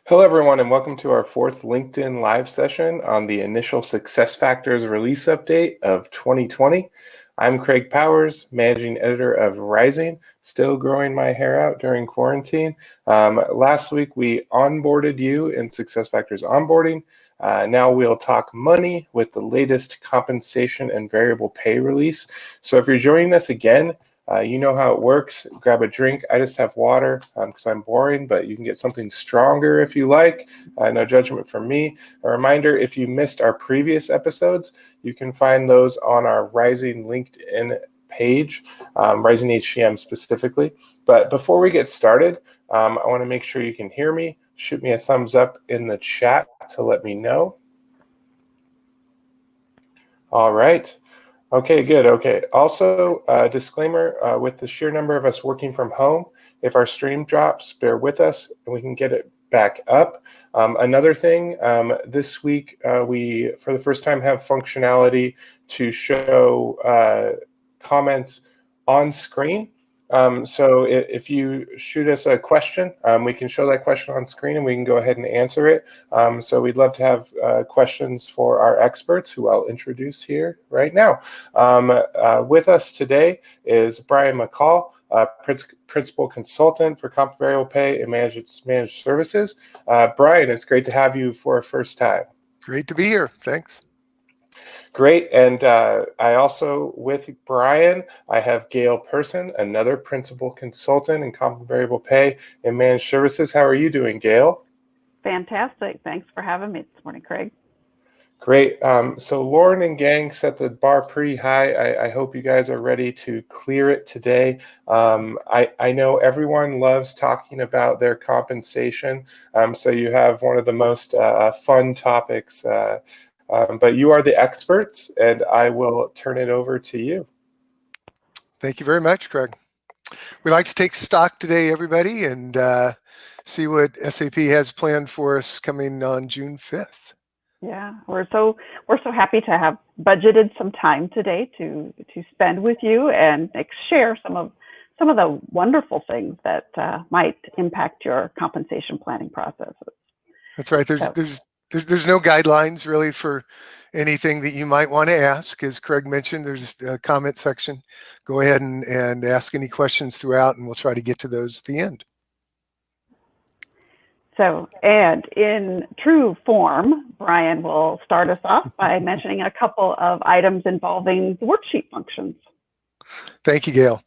Hello, everyone, and welcome to our fourth LinkedIn Live session on the initial SuccessFactors release update of 2020. I'm Craig Powers, managing editor of Rising, still growing my hair out during quarantine. Last week, we onboarded you in SuccessFactors onboarding. Now we'll talk money with the latest compensation and variable pay release. So if you're joining us again, you know how it works. Grab a drink. I just have water because I'm boring, but you can get something stronger if you like. No judgment from me. A reminder, if you missed our previous episodes, you can find those on our Rising LinkedIn page, Rising HCM specifically. But before we get started, I want to make sure you can hear me. Shoot me a thumbs up in the chat to let me know. All right. Okay, good. Okay. Also, disclaimer, with the sheer number of us working from home, if our stream drops, bear with us and we can get it back up. Another thing, this week, we, for the first time, have functionality to show comments on screen. So if you shoot us a question, we can show that question on screen and we can go ahead and answer it. So we'd love to have questions for our experts, who I'll introduce here right now. With us today is Brian McCall, Principal Consultant for Comp Variable Pay and Managed Services. Brian, it's great to have you for a first time. Great to be here. Thanks. Great. And I also, with Brian, I have Gail Person, another principal consultant in Comp Variable Pay and Managed Services. How are you doing, Gail? Fantastic. Thanks for having me this morning, Craig. Great. So Lauren and gang set the bar pretty high. I hope you guys are ready to clear it today. I know everyone loves talking about their compensation. So you have one of the most fun topics. But you are the experts, and I will turn it over to you. Thank you very much, Craig. We'd like to take stock today, everybody, and see what SAP has planned for us coming on June 5th. Yeah, we're so happy to have budgeted some time today to spend with you and share some of the wonderful things that might impact your compensation planning processes. That's right. There's no guidelines really for anything that you might want to ask. As Craig mentioned, there's a comment section. Go ahead and ask any questions throughout, and we'll try to get to those at the end. So, and in true form, Brian will start us off by mentioning a couple of items involving the worksheet functions. Thank you, Gail.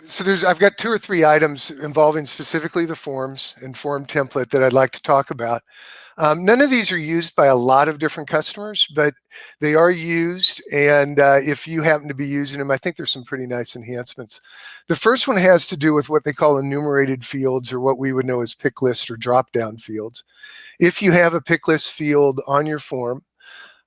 So I've got 2 or 3 items involving specifically the forms and form template that I'd like to talk about. None of these are used by a lot of different customers, but they are used, and if you happen to be using them, I think there's some pretty nice enhancements. The first one has to do with what they call enumerated fields, or what we would know as pick list or drop-down fields. If you have a pick list field on your form,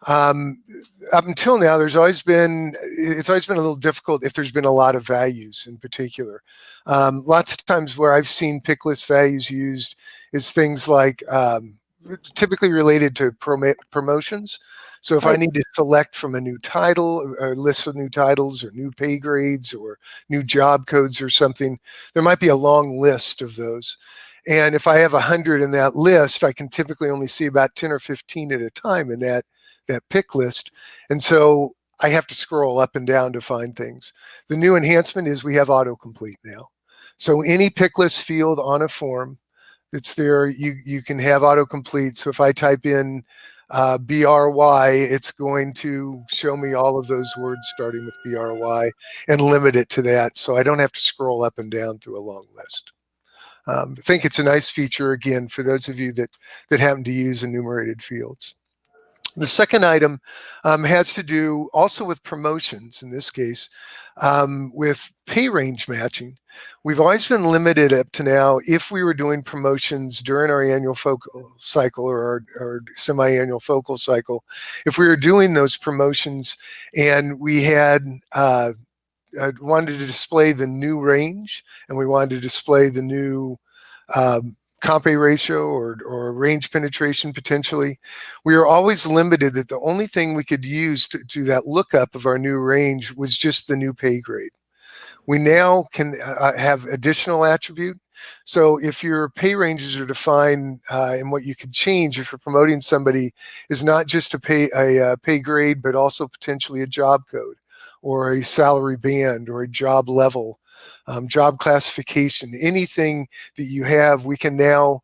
up until now, it's always been a little difficult if there's been a lot of values in particular. Lots of times where I've seen pick list values used is things like typically related to promotions. So if I need to select from a new title, a list of new titles or new pay grades or new job codes or something, there might be a long list of those. And if I have 100 in that list, I can typically only see about 10 or 15 at a time in that pick list. And so I have to scroll up and down to find things. The new enhancement is we have autocomplete now. So any pick list field on a form that's there, you can have autocomplete. So if I type in BRY, it's going to show me all of those words starting with BRY and limit it to that. So I don't have to scroll up and down through a long list. I think it's a nice feature, again, for those of you that happen to use enumerated fields. The second item has to do also with promotions, in this case, with pay range matching. We've always been limited up to now if we were doing promotions during our annual focal cycle or our semi-annual focal cycle. If we were doing those promotions and we had wanted to display the new range and we wanted to display the new comp pay ratio or range penetration potentially, we are always limited that the only thing we could use to do that lookup of our new range was just the new pay grade. We now can have additional attribute So if your pay ranges are defined and what you could change if you're promoting somebody is not just a pay grade, but also potentially a job code or a salary band or a job level, job classification, anything that you have, we can now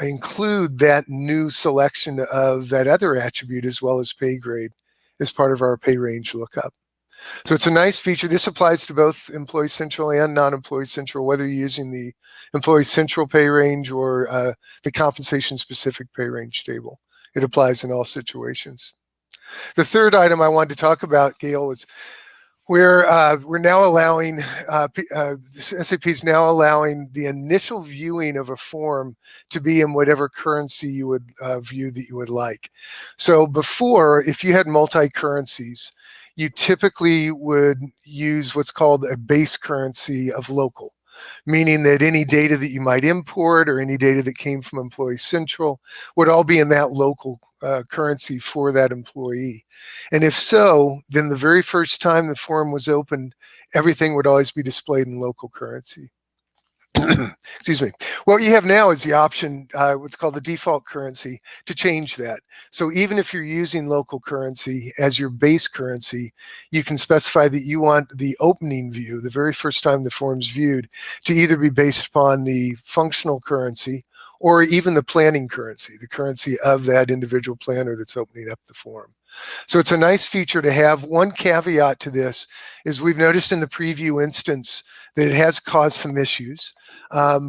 include that new selection of that other attribute as well as pay grade as part of our pay range lookup. So it's a nice feature. This applies to both Employee Central and non-Employee Central, whether you're using the Employee Central pay range or the compensation specific pay range table. It applies in all situations. The third item I wanted to talk about, Gail, is we're now allowing, SAP is now allowing the initial viewing of a form to be in whatever currency you would view that you would like. So before, if you had multi-currencies, you typically would use what's called a base currency of local, meaning that any data that you might import or any data that came from Employee Central would all be in that local currency for that employee. And if so, then the very first time the form was opened, everything would always be displayed in local currency. Excuse me. What you have now is the option, what's called the default currency, to change that. So even if you're using local currency as your base currency, you can specify that you want the opening view, the very first time the form's viewed, to either be based upon the functional currency or even the planning currency, the currency of that individual planner that's opening up the form. So it's a nice feature to have. One caveat to this is we've noticed in the preview instance that it has caused some issues.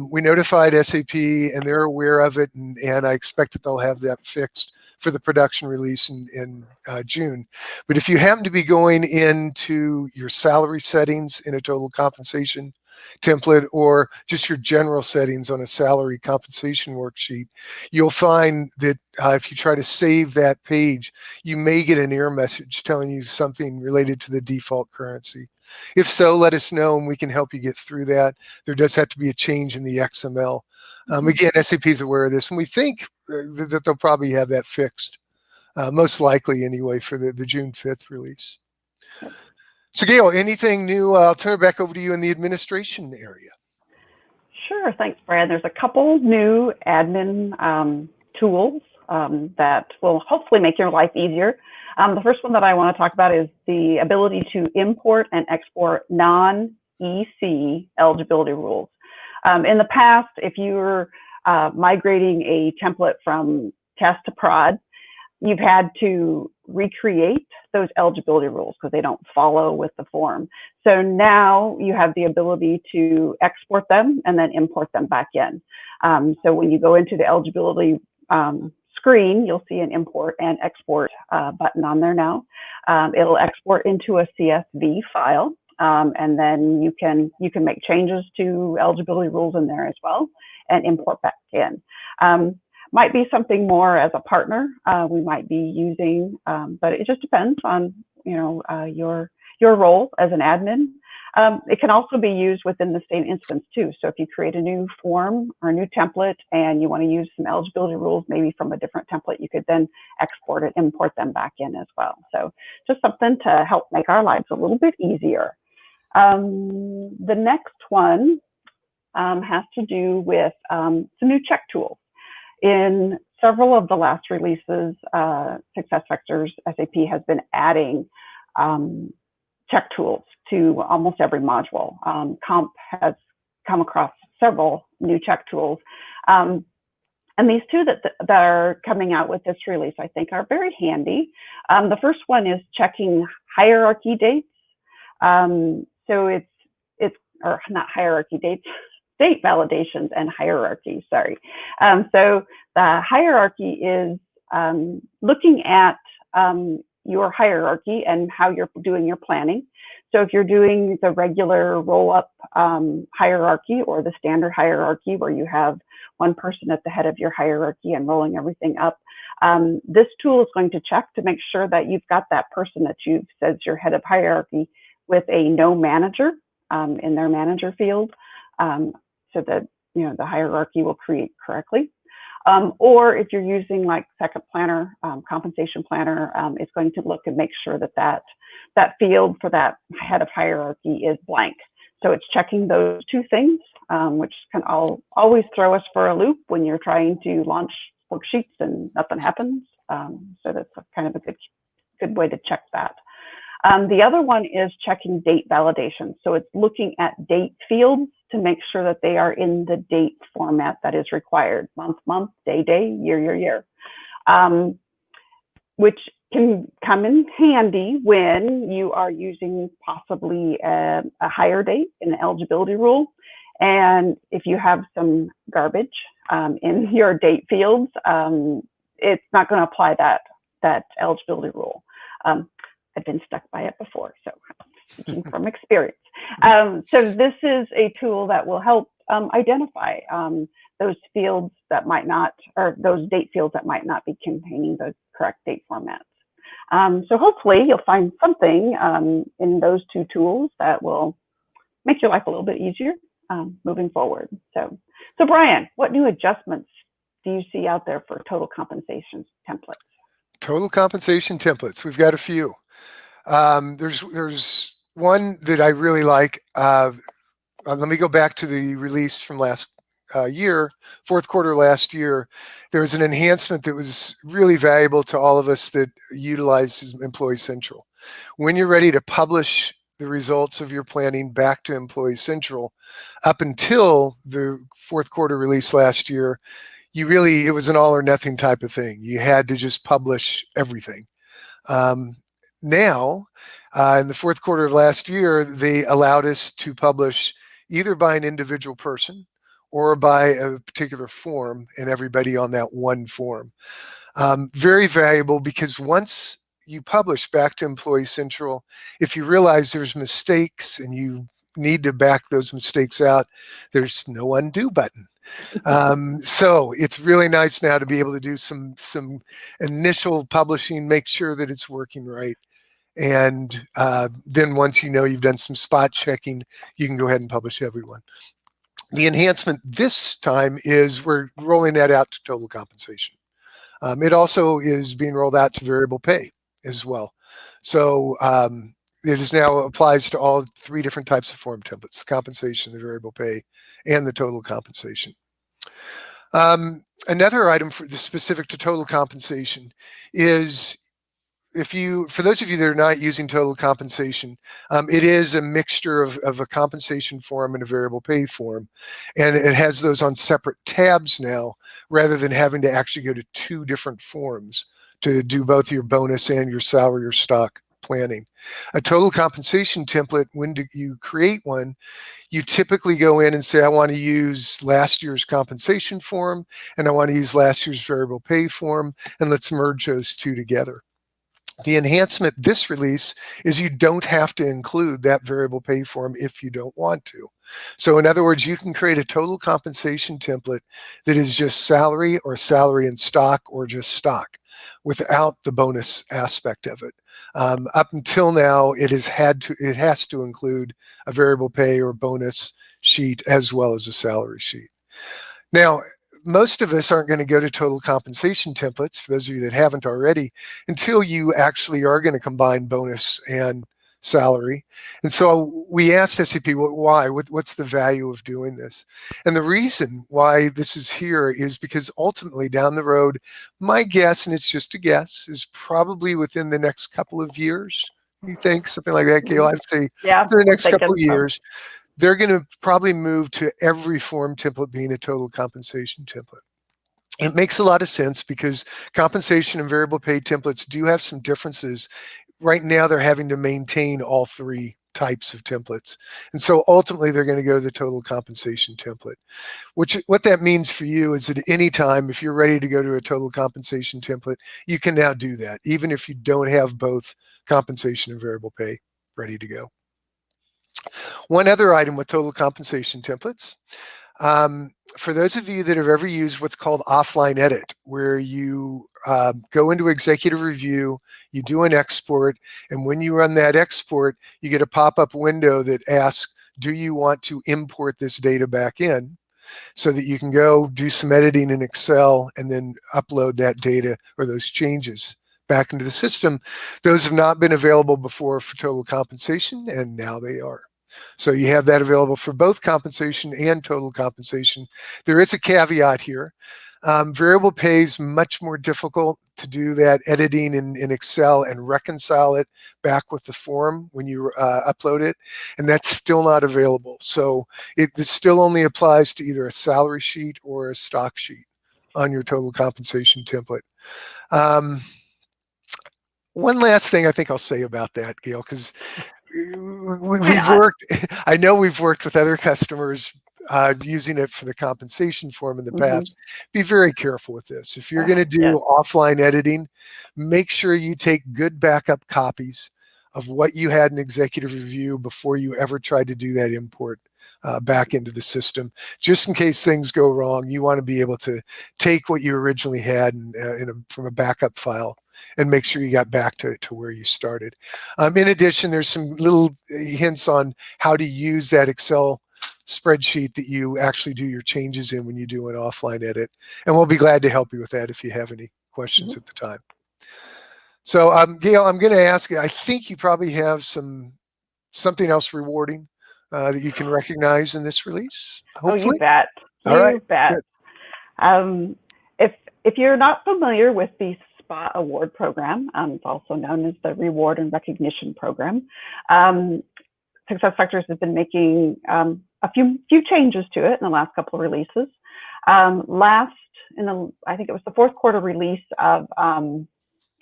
We notified SAP and they're aware of it, and I expect that they'll have that fixed for the production release in June. But if you happen to be going into your salary settings in a total compensation template or just your general settings on a salary compensation worksheet, you'll find that if you try to save that page, you may get an error message telling you something related to the default currency. If so, let us know and we can help you get through that. There does have to be a change in the XML. Again, SAP is aware of this, and we think that they'll probably have that fixed, most likely anyway, for the June 5th release. So Gail, anything new? I'll turn it back over to you in the administration area. Sure, thanks, Brad. There's a couple new admin tools that will hopefully make your life easier. The first one that I want to talk about is the ability to import and export non-EC eligibility rules. In the past, if you were migrating a template from test to prod, you've had to recreate those eligibility rules because they don't follow with the form. So now you have the ability to export them and then import them back in. So when you go into the eligibility screen, you'll see an import and export button on there now. It'll export into a CSV file, and then you can make changes to eligibility rules in there as well and import back in. Might be something more as a partner we might be using, but it just depends on your role as an admin. It can also be used within the same instance too. So if you create a new form or a new template and you want to use some eligibility rules maybe from a different template, you could then export it, import them back in as well. So just something to help make our lives a little bit easier. The next one has to do with some new check tools. In several of the last releases, SuccessFactors SAP has been adding check tools to almost every module. Comp has come across several new check tools. And these two that are coming out with this release, I think, are very handy. The first one is checking hierarchy dates. So it's or not hierarchy dates, state validations and hierarchy, sorry. So the hierarchy is looking at your hierarchy and how you're doing your planning. So if you're doing the regular roll-up hierarchy or the standard hierarchy where you have one person at the head of your hierarchy and rolling everything up, this tool is going to check to make sure that you've got that person that you've said is your head of hierarchy with a no manager in their manager field, so that the hierarchy will create correctly. Or if you're using like Second Planner, Compensation Planner, it's going to look and make sure that that field for that head of hierarchy is blank. So it's checking those two things which can always throw us for a loop when you're trying to launch worksheets and nothing happens. So that's kind of a good way to check that. The other one is checking date validation. So it's looking at date fields to make sure that they are in the date format that is required: month, month, day, day, year, year, year, which can come in handy when you are using possibly a higher date in the eligibility rule. And if you have some garbage in your date fields, it's not going to apply that eligibility rule. I've been stuck by it before, so speaking from experience. So this is a tool that will help identify those fields that might not, or those date fields that might not be containing the correct date formats. So hopefully you'll find something in those two tools that will make your life a little bit easier moving forward. So Brian, what new adjustments do you see out there for total compensation templates? Total compensation templates, we've got a few. There's one that I really like. Let me go back to the release from last year, fourth quarter last year. There was an enhancement that was really valuable to all of us that utilizes Employee Central. When you're ready to publish the results of your planning back to Employee Central, up until the fourth quarter release last year, it was an all or nothing type of thing. You had to just publish everything. Now, in the fourth quarter of last year, they allowed us to publish either by an individual person or by a particular form, and everybody on that one form. Very valuable, because once you publish back to Employee Central, if you realize there's mistakes and you need to back those mistakes out, there's no undo button. So it's really nice now to be able to do some initial publishing, make sure that it's working right. And then once you know you've done some spot checking, you can go ahead and publish everyone. The enhancement this time is we're rolling that out to total compensation. It also is being rolled out to variable pay as well. So it is now applies to all three different types of form templates: the compensation, the variable pay, and the total compensation. Another item for the specific to total compensation is, for those of you that are not using total compensation, it is a mixture of a compensation form and a variable pay form, and it has those on separate tabs now, rather than having to actually go to two different forms to do both your bonus and your salary or stock planning. A total compensation template, when you create one, you typically go in and say, I want to use last year's compensation form and I want to use last year's variable pay form, and let's merge those two together. The enhancement this release is you don't have to include that variable pay form if you don't want to. So in other words, you can create a total compensation template that is just salary or salary and stock or just stock without the bonus aspect of it. Up until now, it has to include a variable pay or bonus sheet as well as a salary sheet. Now, most of us aren't going to go to total compensation templates, for those of you that haven't already, until you actually are going to combine bonus and salary. And so we asked SAP, why? What's the value of doing this? And the reason why this is here is because ultimately down the road, my guess, and it's just a guess, is probably within the next couple of years, you think, something like that, Gail? I'd say Yeah, in the next couple of years, they're going to probably move to every form template being a total compensation template. It makes a lot of sense because compensation and variable pay templates do have some differences. Right now, they're having to maintain all three types of templates. And so ultimately, they're going to go to the total compensation template. What that means for you is that at any time, if you're ready to go to a total compensation template, you can now do that, even if you don't have both compensation and variable pay ready to go. One other item with total compensation templates, for those of you that have ever used what's called offline edit, where you go into executive review, you do an export, and when you run that export, you get a pop-up window that asks, do you want to import this data back in, so that you can go do some editing in Excel and then upload that data or those changes back into the system. Those have not been available before for total compensation, and now they are. So you have that available for both compensation and total compensation. There is a caveat here. Variable pay is much more difficult to do that editing in Excel and reconcile it back with the form when you upload it, and that's still not available. So it still only applies to either a salary sheet or a stock sheet on your total compensation template. One last thing I think I'll say about that, Gail, because we've worked, I know we've worked with other customers using it for the compensation form in the past. Be very careful with this. If you're going to do offline editing, make sure you take good backup copies of what you had in executive review before you ever tried to do that import back into the system. Just in case things go wrong, you want to be able to take what you originally had from a backup file and make sure you got back to where you started. In addition, there's some little hints on how to use that Excel spreadsheet that you actually do your changes in when you do an offline edit. And we'll be glad to help you with that if you have any questions at the time. So Gail, I'm going to ask you, I think you probably have something else rewarding that you can recognize in this release, hopefully. Oh, you bet. You bet. If you're not familiar with the SPA Award Program, it's also known as the Reward and Recognition Program, SuccessFactors has been making a few changes to it in the last couple of releases. I think it was the fourth quarter release of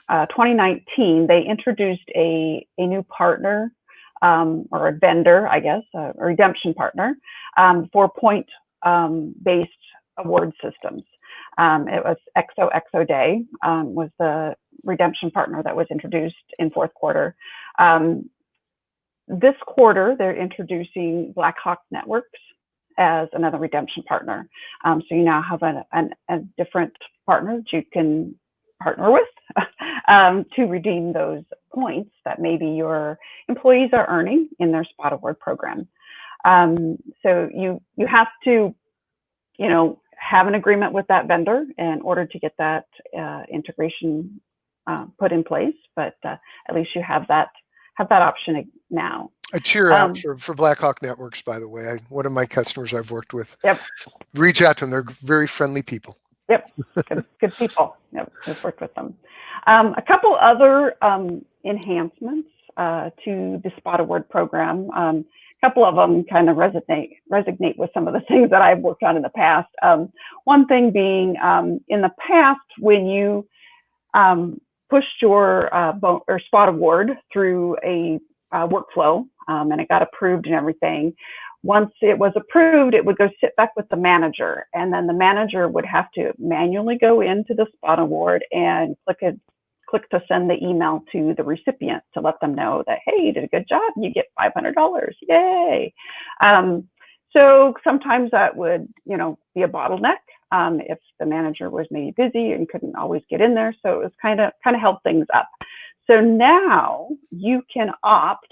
2019, they introduced a new partner or a vendor, I guess, a redemption partner for point-based award systems. It was XOXO Day was the redemption partner that was introduced in fourth quarter. This quarter, they're introducing Blackhawk Networks as another redemption partner. So you now have a different partner that you can partner with to redeem those points that maybe your employees are earning in their SPOT Award program. So you have to, have an agreement with that vendor in order to get that integration put in place. But at least you have that option now. A cheer out for Blackhawk Networks, by the way. One of my customers I've worked with. Yep. Reach out to them. They're very friendly people. Yep, good people. Yep, I've worked with them. A couple other enhancements to the SPOT Award program. A couple of them kind of resonate with some of the things that I've worked on in the past. One thing being, in the past, when you pushed your SPOT Award through a workflow and it got approved and everything, once it was approved, it would go sit back with the manager, and then the manager would have to manually go into the SPOT Award and click to send the email to the recipient to let them know that, hey, you did a good job, you get $500, yay. So sometimes that would, be a bottleneck if the manager was maybe busy and couldn't always get in there. So it was kind of held things up. So now you can opt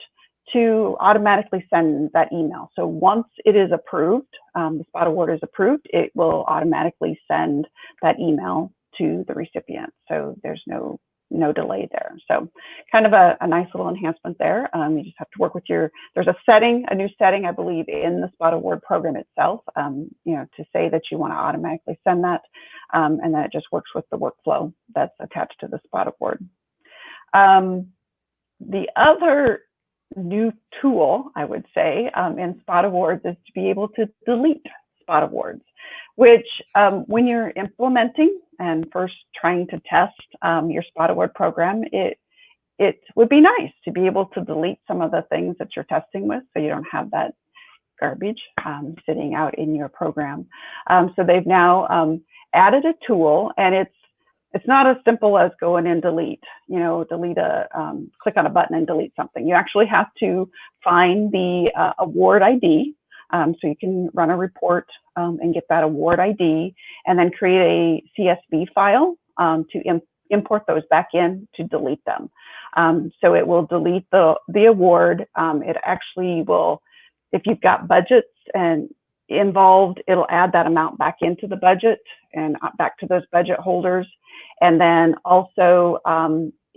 to automatically send that email. So once it is approved, the SPOT Award is approved, it will automatically send that email to the recipient. So there's no delay there. So kind of a nice little enhancement there. You just have to work with there's a new setting, I believe, in the SPOT Award program itself, to say that you want to automatically send that, and then it just works with the workflow that's attached to the SPOT Award. The other new tool, I would say, in SPOT Awards is to be able to delete SPOT Awards, which when you're implementing and first trying to test your SPOT Award program, it would be nice to be able to delete some of the things that you're testing with, so you don't have that garbage sitting out in your program. So they've now added a tool, and it's not as simple as go in and delete, click on a button and delete something. You actually have to find the award ID. So you can run a report and get that award ID, and then create a CSV file to import those back in to delete them. So it will delete the award. It actually will, if you've got budgets and involved, it'll add that amount back into the budget and back to those budget holders. And then also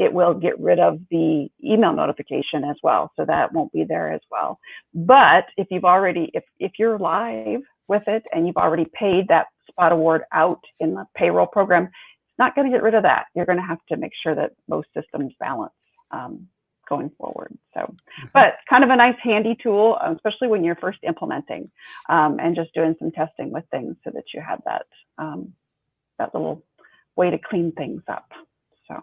it will get rid of the email notification as well. So that won't be there as well. But if you've already, if you're live with it and you've already paid that spot award out in the payroll program, it's not going to get rid of that. You're going to have to make sure that most systems balance going forward. So, but kind of a nice handy tool, especially when you're first implementing and just doing some testing with things so that you have that, that little way to clean things up. So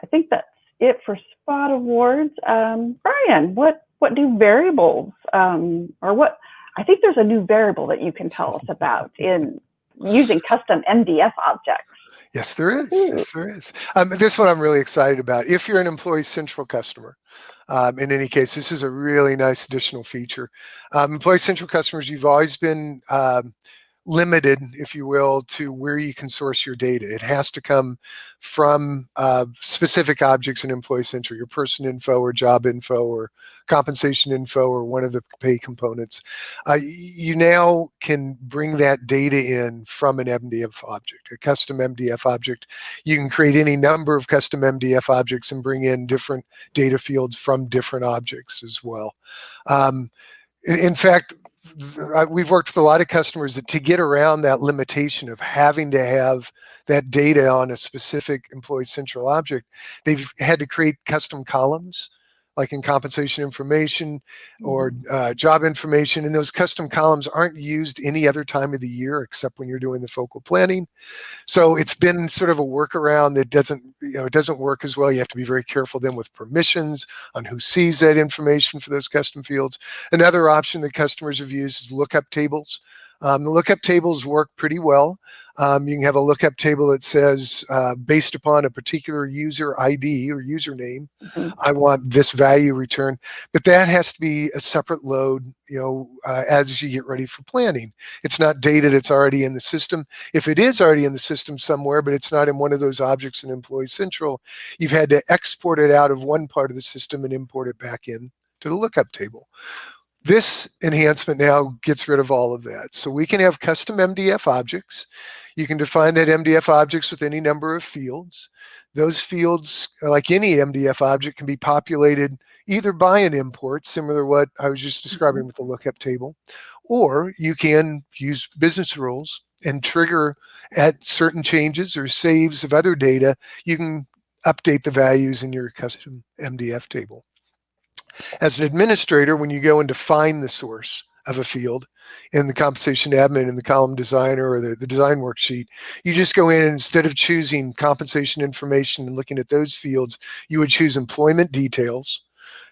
I think that's it for spot awards. Brian, what do variables or what, I think there's a new variable that you can tell us about in using custom MDF objects. Yes, there is. Yes, there is. This one I'm really excited about. If you're an Employee Central customer, in any case, this is a really nice additional feature. Employee Central customers, you've always been limited, if you will, to where you can source your data. It has to come from specific objects in Employee Central, your person info or job info or compensation info or one of the pay components. You now can bring that data in from an MDF object, a custom MDF object. You can create any number of custom MDF objects and bring in different data fields from different objects as well. In fact, we've worked with a lot of customers that to get around that limitation of having to have that data on a specific Employee Central object, they've had to create custom columns, like in compensation information or job information. And those custom columns aren't used any other time of the year except when you're doing the focal planning. So it's been sort of a workaround that doesn't, it doesn't work as well. You have to be very careful then with permissions on who sees that information for those custom fields. Another option that customers have used is lookup tables. The lookup tables work pretty well. You can have a lookup table that says, based upon a particular user ID or username, I want this value returned. But that has to be a separate load, as you get ready for planning. It's not data that's already in the system. If it is already in the system somewhere, but it's not in one of those objects in Employee Central, you've had to export it out of one part of the system and import it back in to the lookup table. This enhancement now gets rid of all of that. So we can have custom MDF objects. You can define that MDF objects with any number of fields. Those fields, like any MDF object, can be populated either by an import, similar to what I was just describing with the lookup table, or you can use business rules and trigger at certain changes or saves of other data. You can update the values in your custom MDF table. As an administrator, when you go and define the source of a field in the compensation admin, in the column designer or the design worksheet, you just go in and instead of choosing compensation information and looking at those fields, you would choose employment details.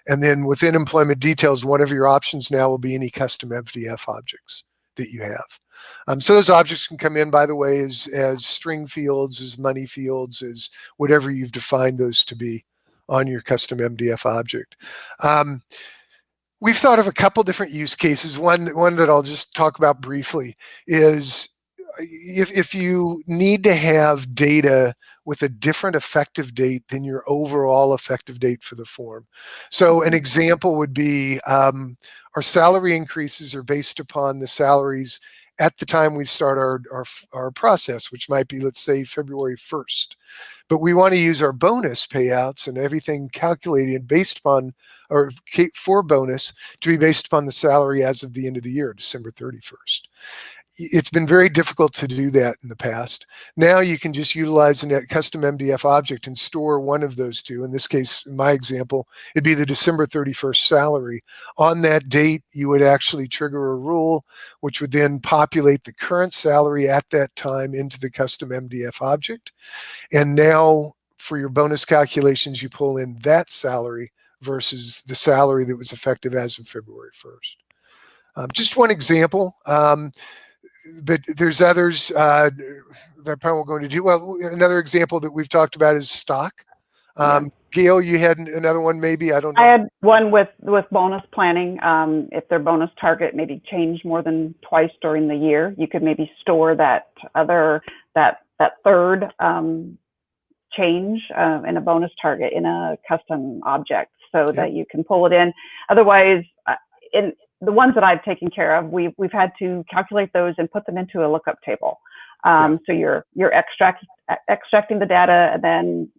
And then within employment details, one of your options now will be any custom MDF objects that you have. So those objects can come in, by the way, as string fields, as money fields, as whatever you've defined those to be on your custom MDF object. We've thought of a couple different use cases. One that I'll just talk about briefly is if you need to have data with a different effective date than your overall effective date for the form. So an example would be our salary increases are based upon the salaries at the time we start our process, which might be, let's say, February 1st. But we want to use our bonus payouts and everything calculated based upon, or for bonus, to be based upon the salary as of the end of the year, December 31st. It's been very difficult to do that in the past. Now you can just utilize a custom MDF object and store one of those two. In this case, in my example, it'd be the December 31st salary. On that date, you would actually trigger a rule, which would then populate the current salary at that time into the custom MDF object. And now for your bonus calculations, you pull in that salary versus the salary that was effective as of February 1st. Just one example. But there's others that I probably won't go into detail. Well, another example that we've talked about is stock. Gail, you had another one maybe? I don't know. I had one with bonus planning. If their bonus target maybe changed more than twice during the year, you could maybe store that third change in a bonus target in a custom object so that you can pull it in. Otherwise, in the ones that I've taken care of, we've had to calculate those and put them into a lookup table. So you're extracting the data and then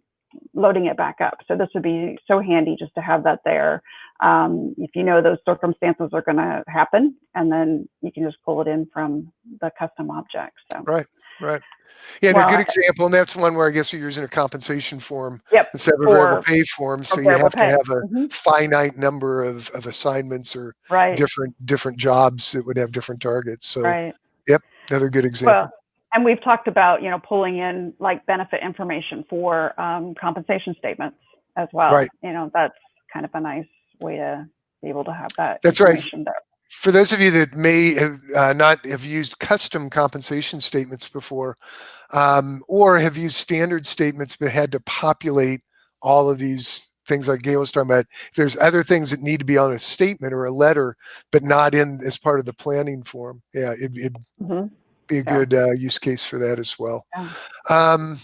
loading it back up. So this would be so handy just to have that there. If you know those circumstances are going to happen, and then you can just pull it in from the custom object. So Right. Yeah, and well, a good example, and that's one where I guess you're using a compensation form yep, instead of a variable pay form. So you variable have to pay. have a finite number of assignments or Right. different jobs that would have different targets. So Right. yep, another good example. Well, and we've talked about, pulling in like benefit information for compensation statements as well. Right. That's kind of a nice way to be able to have that That's information there. For those of you that may have not have used custom compensation statements before, or have used standard statements but had to populate all of these things like Gail was talking about, if there's other things that need to be on a statement or a letter but not in as part of the planning form, yeah, it'd be a good use case for that as well. Yeah.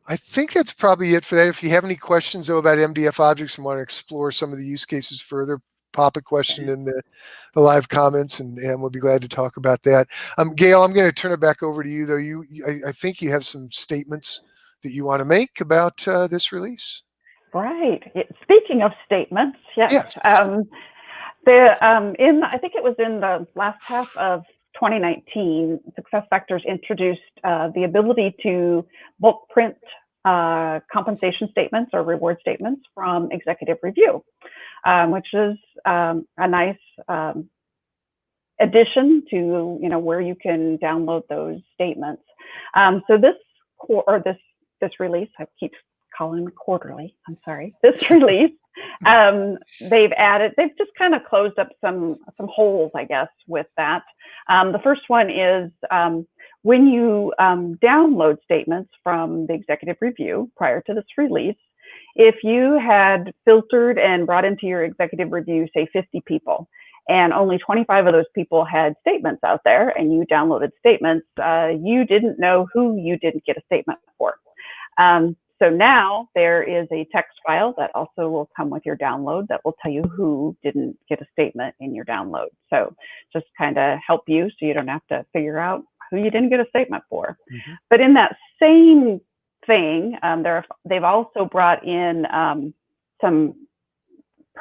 I think that's probably it for that. If you have any questions though about MDF objects and want to explore some of the use cases further, pop a question in the live comments, and we'll be glad to talk about that. Gail, I'm going to turn it back over to you, though. I think you have some statements that you want to make about this release. Right. Speaking of statements, yes. I think it was in the last half of 2019, SuccessFactors introduced the ability to bulk print compensation statements or reward statements from executive review, which is a nice addition to where you can download those statements. So this release, I keep calling it quarterly. I'm sorry. This release, they've just kind of closed up some holes, I guess, with that. The first one is when you download statements from the executive review prior to this release, if you had filtered and brought into your executive review, say 50 people, and only 25 of those people had statements out there, and you downloaded statements, you didn't know who you didn't get a statement for. So now there is a text file that also will come with your download that will tell you who didn't get a statement in your download. So just kind of help you so you don't have to figure out who you didn't get a statement for. Mm-hmm. But in that same thing, they've also brought in some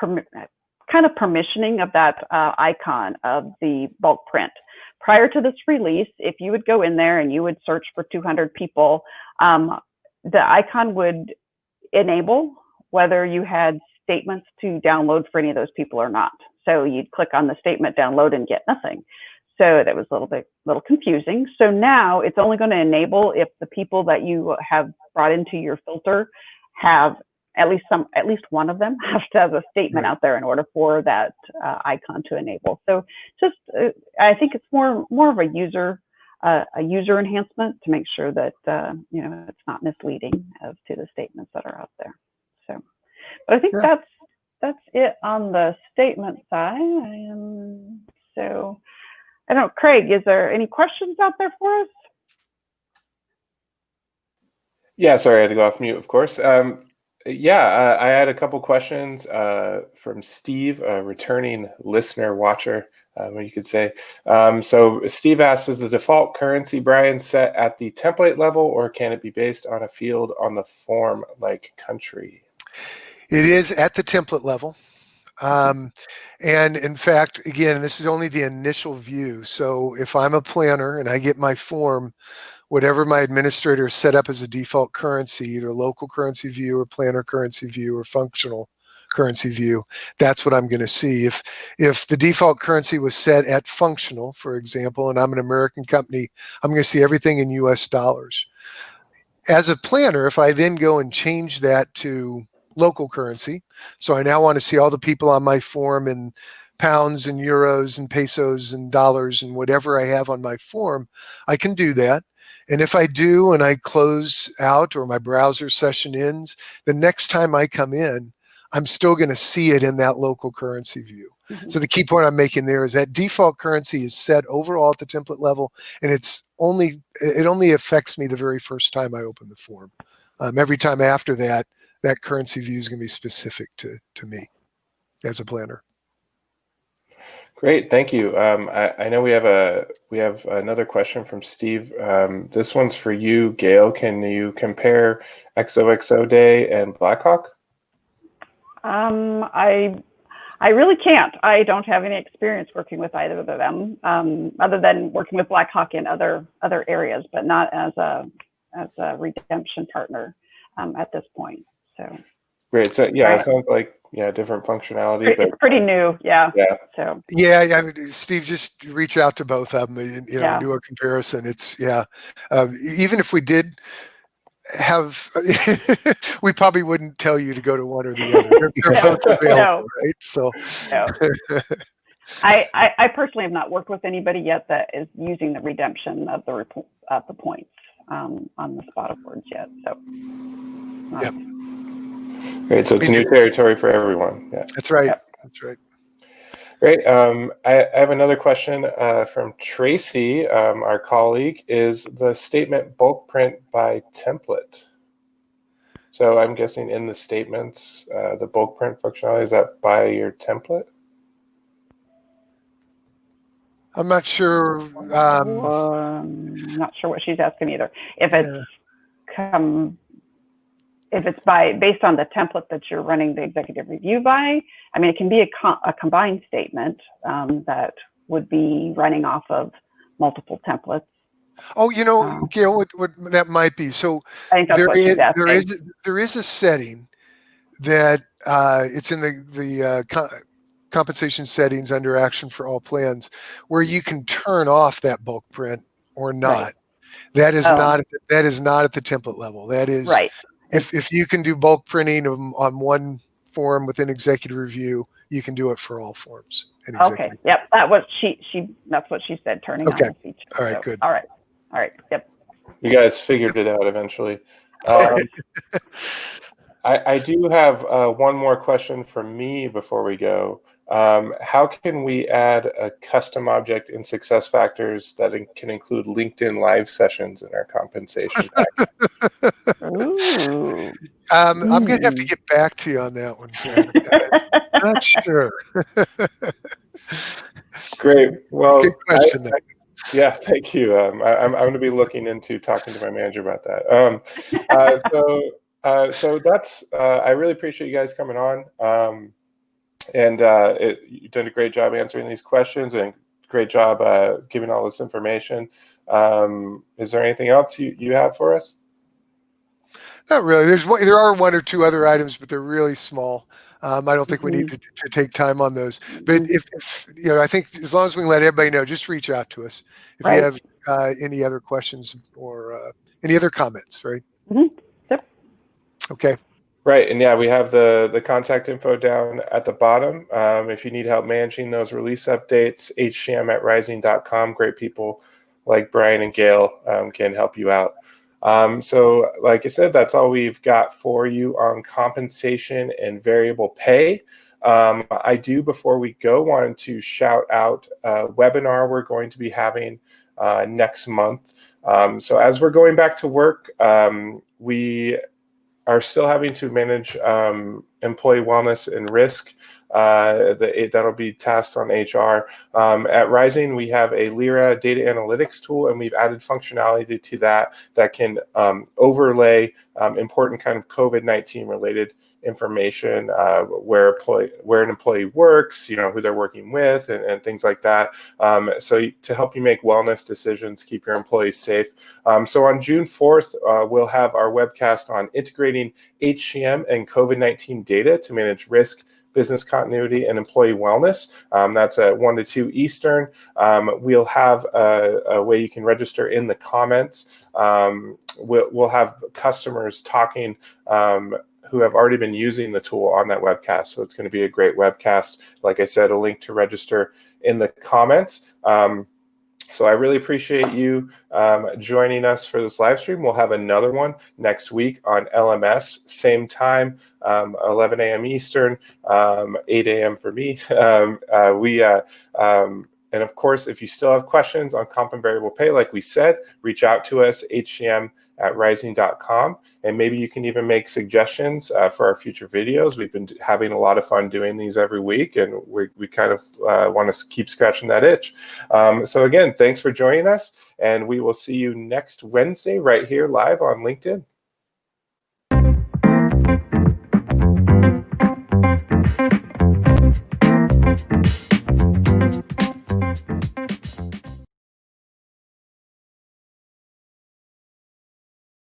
kind of permissioning of that icon of the bulk print. Prior to this release, if you would go in there and you would search for 200 people, the icon would enable whether you had statements to download for any of those people or not. So you'd click on the statement download and get nothing. So that was a little confusing. So now it's only going to enable if the people that you have brought into your filter have at least one of them have to have a statement out there in order for that icon to enable. So just I think it's more of a user enhancement to make sure that it's not misleading as to the statements that are out there. So, but I think that's it on the statement side. So I don't know, Craig, is there any questions out there for us? Yeah, sorry, I had to go off mute, of course. I had a couple questions from Steve, a returning listener watcher. You could say. So Steve asks, is the default currency, Brian, set at the template level, or can it be based on a field on the form like country? It is at the template level. And in fact, again, this is only the initial view. So if I'm a planner and I get my form, whatever my administrator set up as a default currency, either local currency view or planner currency view or functional currency view, that's what I'm going to see. If the default currency was set at functional, for example, and I'm an American company, I'm going to see everything in US dollars. As a planner, if I then go and change that to local currency, so I now want to see all the people on my form in pounds and euros and pesos and dollars and whatever I have on my form, I can do that. And if I do and I close out or my browser session ends, the next time I come in, I'm still going to see it in that local currency view. Mm-hmm. So the key point I'm making there is that default currency is set overall at the template level, and it only affects me the very first time I open the form. Every time after that, that currency view is going to be specific to me as a planner. Great, thank you. I know we have another question from Steve. This one's for you, Gail. Can you compare XOXO Day and Blackhawk? I really can't. I don't have any experience working with either of them, other than working with Blackhawk in other areas, but not as a redemption partner at this point. So Great. So yeah, it sounds like different functionality, but it's pretty new. Yeah. Yeah. So Yeah, I mean, Steve, just reach out to both of them and do a comparison. It's even if we did have, we probably wouldn't tell you to go to one or the other. They're both available, right? So, I personally have not worked with anybody yet that is using the redemption of the points on the spot awards yet. So, yep. Great. So it's new territory for everyone. Yeah, that's right. Yep. That's right. Great. I have another question from Tracy, our colleague. Is the statement bulk print by template? So I'm guessing in the statements, the bulk print functionality, is that by your template? I'm not sure. Not sure what she's asking either. If it's based on the template that you're running the executive review by, I mean, it can be a combined statement that would be running off of multiple templates. Oh, Gail, what that might be. So I think that's what she's asking. there is a setting that it's in the compensation settings under action for all plans where you can turn off that bulk print or not. Right. That is not at the template level. That is right. If you can do bulk printing on one form within executive review, you can do it for all forms. Okay. Yep. That's what she said. Turning on the feature. All right. Good. All right. Yep. You guys figured it out eventually. I do have one more question from me before we go. How can we add a custom object in SuccessFactors that can include LinkedIn live sessions in our compensation package? Ooh. I'm going to have to get back to you on that one. I'm not sure. Great. Well, good question. Yeah, thank you. I'm going to be looking into talking to my manager about that. So that's. I really appreciate you guys coming on. And you've done a great job answering these questions and great job giving all this information. Is there anything else you have for us? Not really. There are one or two other items, but they're really small. I don't think we need to take time on those. But if I think as long as we can let everybody know, just reach out to us if you have any other questions or any other comments, right? Yep. Okay. Right, and yeah, we have the contact info down at the bottom. If you need help managing those release updates, hcm@rising.com. Great people like Brian and Gail can help you out. So like I said, that's all we've got for you on compensation and variable pay. I do, before we go, wanted to shout out a webinar we're going to be having next month. So as we're going back to work, we are still having to manage employee wellness and risk. That'll be tasks on HR. At Rising, we have a Lyra data analytics tool, and we've added functionality to that can overlay important kind of COVID-19 related information, where an employee works, who they're working with, and things like that. So to help you make wellness decisions, keep your employees safe. So on June 4th, we'll have our webcast on integrating HCM and COVID-19 data to manage risk, business continuity, and employee wellness. That's at 1 to 2 Eastern. We'll have a way you can register in the comments. We'll have customers talking who have already been using the tool on that webcast. So it's going to be a great webcast. Like I said, a link to register in the comments. So I really appreciate you joining us for this live stream. We'll have another one next week on LMS, same time, 11 a.m. Eastern, 8 a.m. for me. And of course, if you still have questions on comp and variable pay, like we said, reach out to us, rising.com. And maybe you can even make suggestions for our future videos. We've been having a lot of fun doing these every week, and we kind of want to keep scratching that itch. So again, thanks for joining us, and we will see you next Wednesday right here live on LinkedIn.